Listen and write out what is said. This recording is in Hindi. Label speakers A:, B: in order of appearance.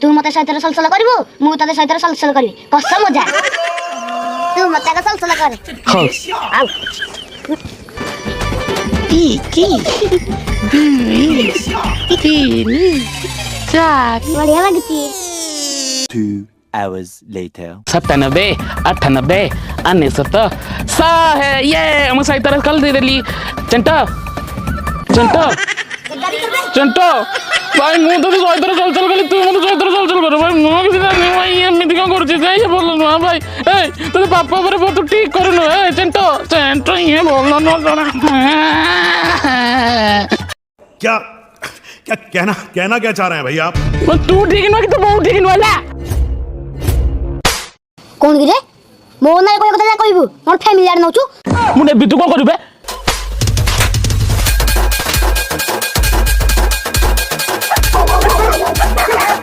A: तू मते सहित सलसल करबो मु तते सहित सलसल करबी कसम मजा तू मते का सलसल कर
B: हां
A: आउ
B: की 3 4
A: बढ़िया लगती
C: 2 hours later
B: 97 98 99 100 है ये हम सही तरह कल दे देली चंटा भाई मु तो सही तरह चल गली तू मत सही तरह चल कर भाई मु किसी नहीं भाई ये एमती का करछि जाय ये बोल न भाई ए तो पापा पर तू ठीक करनु ए चंटो ये बोल न जरा
D: क्या क्या कहना क्या चाह रहे हैं भैया आप
B: तू ठीक न कि तू बहुत ठीक वाला
A: कौन गिरे मो ना कोई कथा कहबू मोर फैमिली आर नौचू
B: मु ने बितु को करबे